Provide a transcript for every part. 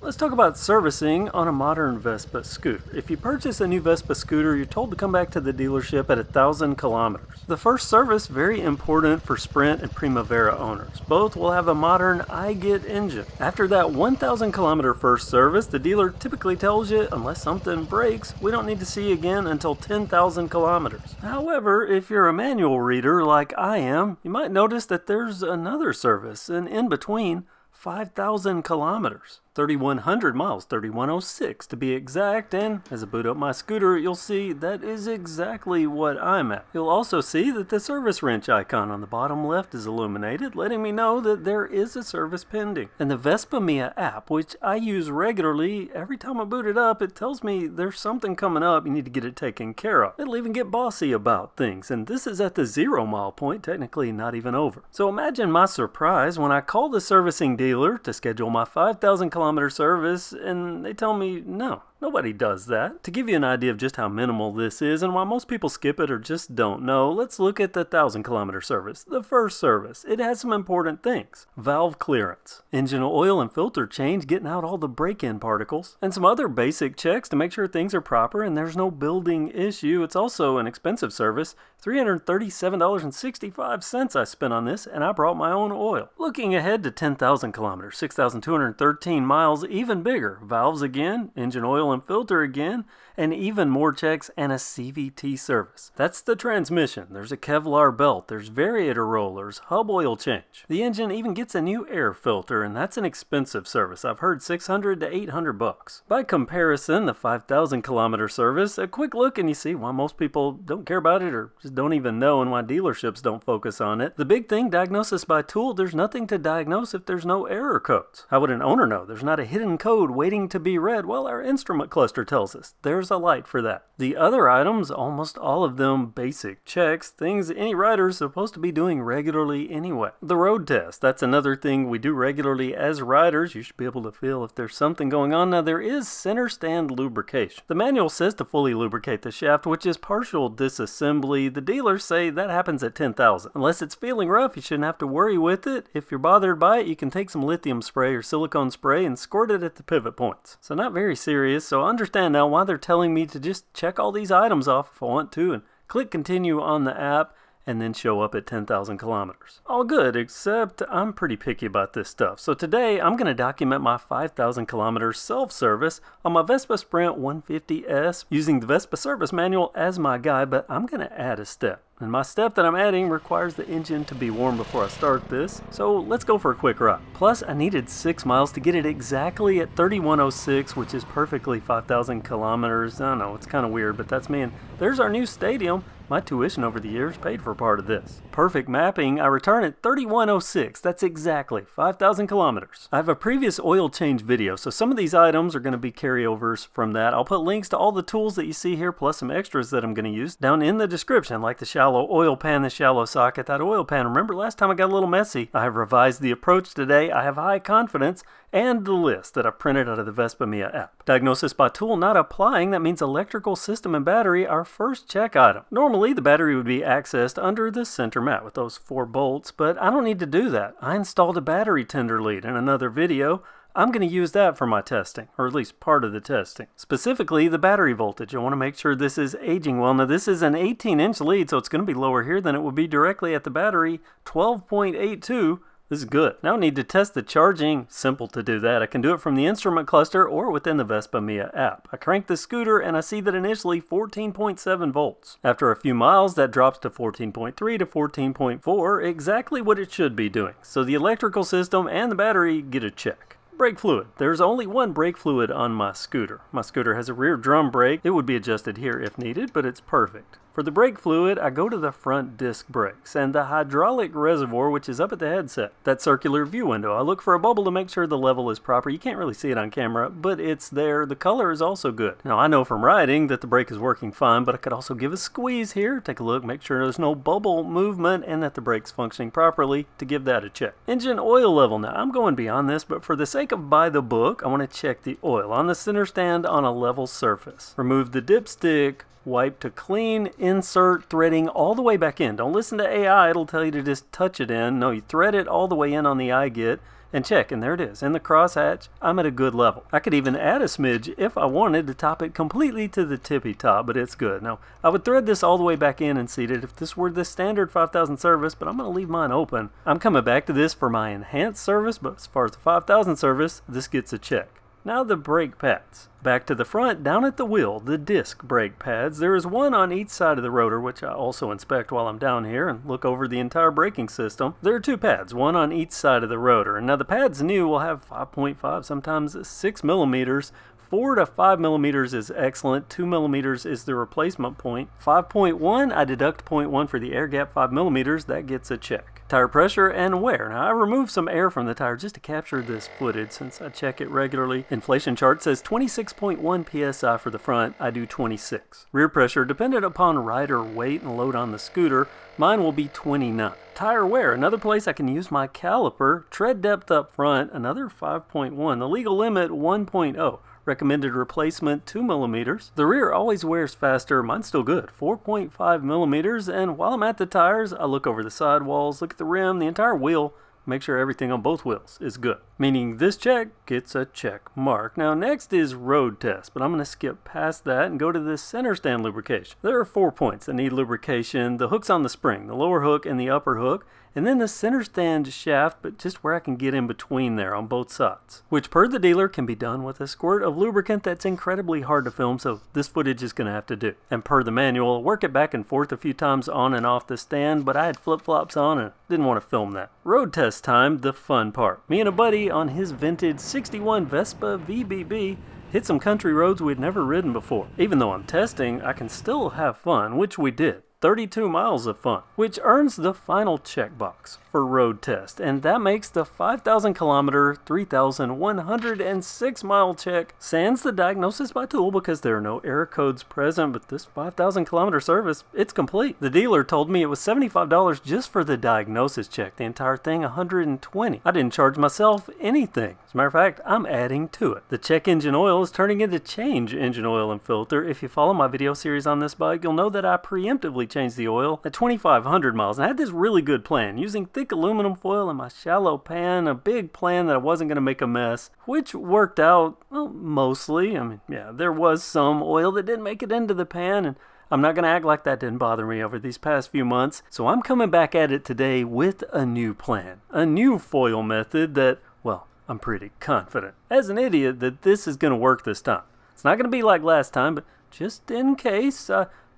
Let's talk about servicing on a modern Vespa scooter. If you purchase a new Vespa scooter, you're told to come back to the dealership at 1,000 kilometers. The first service, very important for Sprint and Primavera owners. Both will have a modern iGet engine. After that 1,000 kilometer first service, the dealer typically tells you, unless something breaks, we don't need to see you again until 10,000 kilometers. However, if you're a manual reader like I am, you might notice that there's another service, an in-between, 5,000 kilometers. 3,100 miles, 3,106 to be exact, and as I boot up my scooter, you'll see that is exactly what I'm at. You'll also see that the service wrench icon on the bottom left is illuminated, letting me know that there is a service pending. And the Vespa Mia app, which I use regularly, every time I boot it up, it tells me there's something coming up, you need to get it taken care of. It'll even get bossy about things, and this is at the 0 mile point, technically not even over. So imagine my surprise when I call the servicing dealer to schedule my 5,000 kilometer service, and they tell me no. Nobody does that. To give you an idea of just how minimal this is and why most people skip it or just don't know, let's look at the 1,000 kilometer service, the first service. It has some important things. Valve clearance, engine oil and filter change, getting out all the break-in particles, and some other basic checks to make sure things are proper and there's no building issue. It's also an expensive service. $337.65 I spent on this, and I brought my own oil. Looking ahead to 10,000 kilometers, 6,213 miles, even bigger. Valves again, engine oil and filter again, and even more checks and a CVT service. That's the transmission. There's a Kevlar belt, there's variator rollers, hub oil change. The engine even gets a new air filter, and that's an expensive service. I've heard $600 to $800. By comparison, the 5,000 kilometer service, a quick look and you see why most people don't care about it or just don't even know, and why dealerships don't focus on it. The big thing, diagnosis by tool, there's nothing to diagnose if there's no error codes. How would an owner know? There's not a hidden code waiting to be read. Well, our instrument cluster tells us. There's a light for that. The other items, almost all of them basic checks, things any rider is supposed to be doing regularly anyway. The road test, that's another thing we do regularly as riders. You should be able to feel if there's something going on. Now, there is center stand lubrication. The manual says to fully lubricate the shaft, which is partial disassembly. The dealers say that happens at 10,000. Unless it's feeling rough, you shouldn't have to worry with it. If you're bothered by it, you can take some lithium spray or silicone spray and squirt it at the pivot points. So not very serious. So I understand now why they're telling me to just check all these items off if I want to and click continue on the app and then show up at 10,000 kilometers. All good, except I'm pretty picky about this stuff. So today I'm going to document my 5,000 kilometer self-service on my Vespa Sprint 150S using the Vespa service manual as my guide, but I'm going to add a step. And my step that I'm adding requires the engine to be warm before I start this, so let's go for a quick ride. Plus, I needed 6 miles to get it exactly at 3,106, which is perfectly 5,000 kilometers. I don't know, it's kind of weird, but that's me. And there's our new stadium. My tuition over the years paid for part of this. Perfect mapping, I return at 3,106. That's exactly 5,000 kilometers. I have a previous oil change video, so some of these items are going to be carryovers from that. I'll put links to all the tools that you see here, plus some extras that I'm going to use down in the description, like the shallow oil pan, the shallow socket, that oil pan. Remember last time I got a little messy? I have revised the approach today. I have high confidence, and the list that I printed out of the Vespa Mia app. Diagnosis by tool not applying, that means electrical system and battery, our first check item. Normally the battery would be accessed under the center mat with those 4 bolts, but I don't need to do that. I installed a battery tender lead in another video. I'm going to use that for my testing, or at least part of the testing. Specifically, the battery voltage. I want to make sure this is aging well. Now, this is an 18-inch lead, so it's going to be lower here than it would be directly at the battery, 12.82. This is good. Now I need to test the charging. Simple to do that. I can do it from the instrument cluster or within the Vespa Mia app. I crank the scooter and I see that initially 14.7 volts. After a few miles, that drops to 14.3 to 14.4, exactly what it should be doing. So the electrical system and the battery get a check. Brake fluid. There's only one brake fluid on my scooter. My scooter has a rear drum brake. It would be adjusted here if needed, but it's perfect. For the brake fluid, I go to the front disc brakes and the hydraulic reservoir, which is up at the headset. That circular view window, I look for a bubble to make sure the level is proper. You can't really see it on camera, but it's there. The color is also good. Now, I know from riding that the brake is working fine, but I could also give a squeeze here, take a look, make sure there's no bubble movement and that the brake's functioning properly to give that a check. Engine oil level. Now, I'm going beyond this, but for the sake of by the book, I want to check the oil on the center stand on a level surface. Remove the dipstick, wipe to clean, insert threading all the way back in. Don't listen to AI, it'll tell you to just touch it in. No, you thread it all the way in on the iGet. and check, and there it is. In the crosshatch, I'm at a good level. I could even add a smidge if I wanted to top it completely to the tippy top, but it's good. Now, I would thread this all the way back in and seat it if this were the standard 5000 service, but I'm going to leave mine open. I'm coming back to this for my enhanced service, but as far as the 5000 service, this gets a check. Now the brake pads. Back to the front, down at the wheel, the disc brake pads. There is one on each side of the rotor, which I also inspect while I'm down here and look over the entire braking system. There are two pads, one on each side of the rotor. And now the pads new will have 5.5, sometimes 6 millimeters. 4 to 5 millimeters is excellent. 2 millimeters is the replacement point. 5.1, I deduct 0.1 for the air gap. 5 millimeters, that gets a check. Tire pressure and wear. Now I removed some air from the tire just to capture this footage since I check it regularly. Inflation chart says 26.1 psi for the front. I do 26. Rear pressure, dependent upon rider weight and load on the scooter, mine will be 29. Tire wear, another place I can use my caliper. Tread depth up front, another 5.1. The legal limit 1.0. Recommended replacement 2 millimeters. The rear always wears faster. Mine's still good, 4.5 millimeters. And while I'm at the tires, I look over the sidewalls, look at the rim, the entire wheel, make sure everything on both wheels is good. Meaning this check gets a check mark. Now next is road test, but I'm going to skip past that and go to this center stand lubrication. There are 4 points that need lubrication. The hook's on the spring, the lower hook and the upper hook, and then the center stand shaft, but just where I can get in between there on both sides, which per the dealer can be done with a squirt of lubricant that's incredibly hard to film, so this footage is going to have to do. And per the manual, work it back and forth a few times on and off the stand, but I had flip-flops on and didn't want to film that. Road test time, the fun part. Me and a buddy on his vintage 61 Vespa VBB hit some country roads we'd never ridden before. Even though I'm testing, I can still have fun, which we did. 32 miles of fun, which earns the final checkbox for road test, and that makes the 5,000 kilometer, 3,106 mile check. Sans the diagnosis by tool because there are no error codes present, but this 5,000 kilometer service, it's complete. The dealer told me it was $75 just for the diagnosis check, the entire thing $120. I didn't charge myself anything. As a matter of fact, I'm adding to it. The check engine oil is turning into change engine oil and filter. If you follow my video series on this bike, you'll know that I preemptively changed the oil at 2,500 miles, and I had this really good plan using thick aluminum foil in my shallow pan, a big plan that I wasn't going to make a mess, which worked out, well, mostly. I mean, yeah, there was some oil that didn't make it into the pan, and I'm not going to act like that didn't bother me over these past few months, so I'm coming back at it today with a new plan, a new foil method that, well, I'm pretty confident, as an idiot, that this is going to work this time. It's not going to be like last time, but just in case,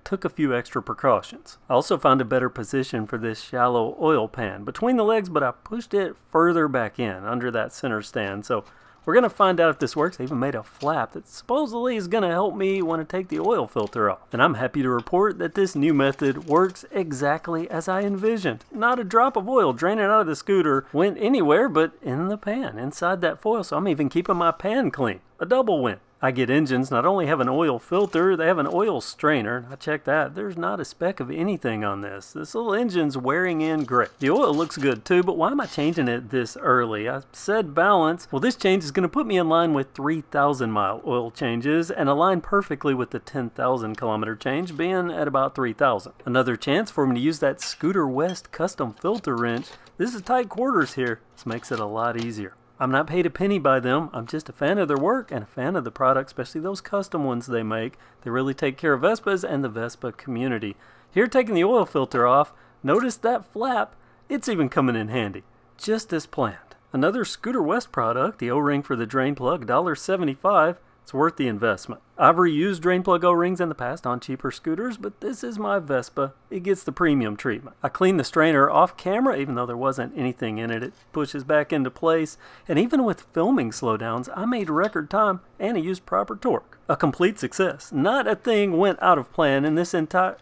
took a few extra precautions. I also found a better position for this shallow oil pan between the legs, but I pushed it further back in under that center stand. So we're going to find out if this works. I even made a flap that supposedly is going to help me when I take the oil filter off. And I'm happy to report that this new method works exactly as I envisioned. Not a drop of oil draining out of the scooter went anywhere but in the pan, inside that foil. So I'm even keeping my pan clean. A double win. I get engines not only have an oil filter, they have an oil strainer. I checked that. There's not a speck of anything on this. This little engine's wearing in great. The oil looks good too, but why am I changing it this early? I said balance. Well, this change is going to put me in line with 3,000 mile oil changes and align perfectly with the 10,000 kilometer change being at about 3,000. Another chance for me to use that Scooter West custom filter wrench. This is tight quarters here. This makes it a lot easier. I'm not paid a penny by them. I'm just a fan of their work and a fan of the product, especially those custom ones they make. They really take care of Vespas and the Vespa community. Here, taking the oil filter off, notice that flap. It's even coming in handy, just as planned. Another Scooter West product, the O-ring for the drain plug, $1.75. It's worth the investment. I've reused drain plug O-rings in the past on cheaper scooters, but this is my Vespa. It gets the premium treatment. I cleaned the strainer off camera, even though there wasn't anything in it. It pushes back into place, and even with filming slowdowns, I made record time and I used proper torque. A complete success. Not a thing went out of plan in this entire...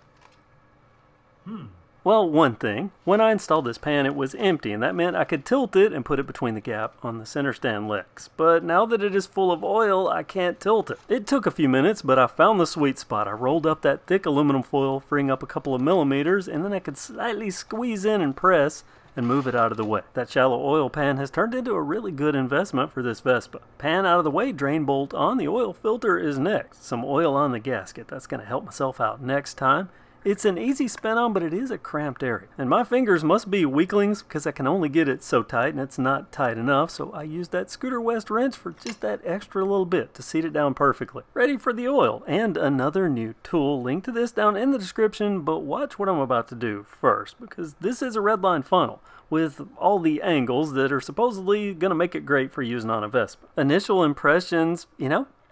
Well, one thing, when I installed this pan, it was empty, and that meant I could tilt it and put it between the gap on the center stand legs. But now that it is full of oil, I can't tilt it. It took a few minutes, but I found the sweet spot. I rolled up that thick aluminum foil, freeing up a couple of millimeters, and then I could slightly squeeze in and press and move it out of the way. That shallow oil pan has turned into a really good investment for this Vespa. Pan out of the way, drain bolt on, the oil filter is next. Some oil on the gasket. That's going to help myself out next time. It's an easy spin on, but it is a cramped area. And my fingers must be weaklings because I can only get it so tight and it's not tight enough, so I use that Scooter West wrench for just that extra little bit to seat it down perfectly. Ready for the oil and another new tool. Link to this down in the description, but watch what I'm about to do first because this is a redline funnel with all the angles that are supposedly going to make it great for using on a Vespa. Initial impressions,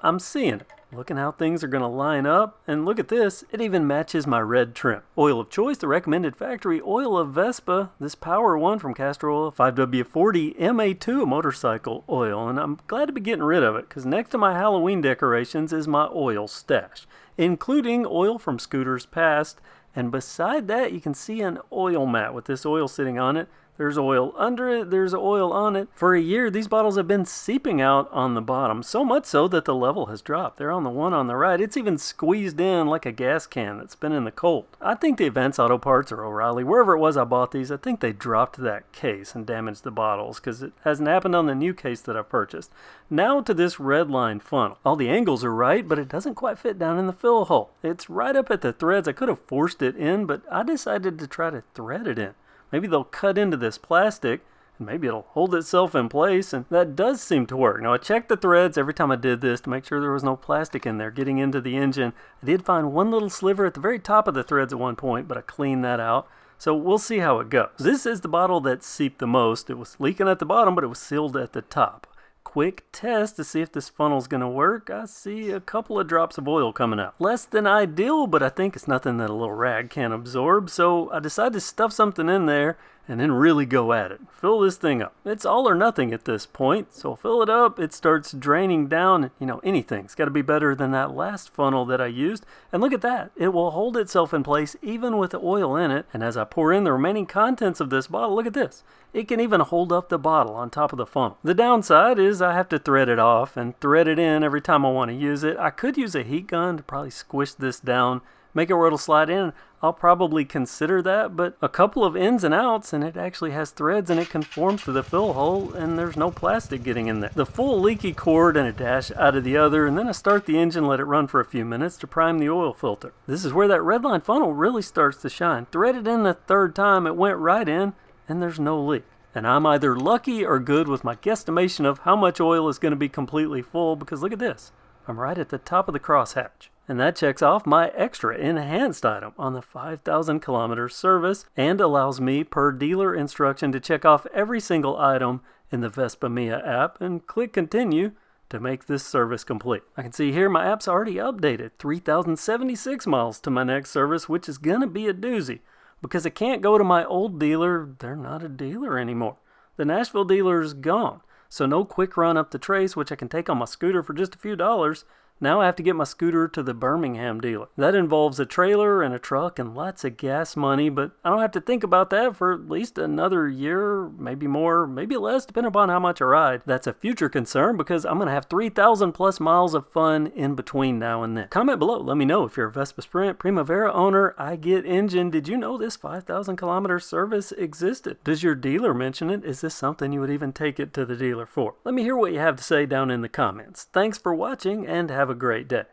I'm seeing it. Looking how things are going to line up, and look at this, it even matches my red trim. Oil of choice, the recommended factory oil of Vespa, this power one from Castor Oil, 5W40 MA2 motorcycle oil, and I'm glad to be getting rid of it, because next to my Halloween decorations is my oil stash, including oil from scooters past, and beside that you can see an oil mat with this oil sitting on it. There's oil under it, there's oil on it. For a year, these bottles have been seeping out on the bottom, so much so that the level has dropped. There on the one on the right, it's even squeezed in like a gas can that's been in the cold. I think the Events Auto Parts or O'Reilly, wherever it was I bought these, I think they dropped that case and damaged the bottles because it hasn't happened on the new case that I purchased. Now to this red line funnel. All the angles are right, but it doesn't quite fit down in the fill hole. It's right up at the threads. I could have forced it in, but I decided to try to thread it in. Maybe they'll cut into this plastic, and maybe it'll hold itself in place, and that does seem to work. Now, I checked the threads every time I did this to make sure there was no plastic in there getting into the engine. I did find one little sliver at the very top of the threads at one point, but I cleaned that out. So we'll see how it goes. This is the bottle that seeped the most. It was leaking at the bottom, but it was sealed at the top. Quick test to see if this funnel's gonna work. I see a couple of drops of oil coming out. Less than ideal, but I think it's nothing that a little rag can't absorb, so I decided to stuff something in there and then really go at it. Fill this thing up. It's all or nothing at this point, so fill it up, it starts draining down. Anything's got to be better than that last funnel that I used. And look at that, it will hold itself in place even with the oil in it. And as I pour in the remaining contents of this bottle, look at this. It can even hold up the bottle on top of the funnel. The downside is I have to thread it off and thread it in every time I want to use it. I could use a heat gun to probably squish this down, make it where it'll slide in. I'll probably consider that, but a couple of ins and outs and it actually has threads and it conforms to the fill hole and there's no plastic getting in there. The full leaky cord and a dash out of the other, and then I start the engine, let it run for a few minutes to prime the oil filter. This is where that redline funnel really starts to shine. Threaded in the third time, it went right in and there's no leak. And I'm either lucky or good with my guesstimation of how much oil is going to be completely full, because look at this. I'm right at the top of the crosshatch. And that checks off my extra enhanced item on the 5,000 kilometer service and allows me, per dealer instruction, to check off every single item in the Vespa Mia app and click continue to make this service complete. I can see here my app's already updated 3,076 miles to my next service, which is going to be a doozy because I can't go to my old dealer. They're not a dealer anymore. The Nashville dealer's gone. So no quick run up the trace, which I can take on my scooter for just a few dollars. Now I have to get my scooter to the Birmingham dealer. That involves a trailer and a truck and lots of gas money, but I don't have to think about that for at least another year, maybe more, maybe less, depending upon how much I ride. That's a future concern because I'm going to have 3,000 plus miles of fun in between now and then. Comment below, let me know if you're a Vespa Sprint Primavera owner. I get engine. Did you know this 5,000 kilometer service existed? Does your dealer mention it? Is this something you would even take it to the dealer for? Let me hear what you have to say down in the comments. Thanks for watching and have a great day.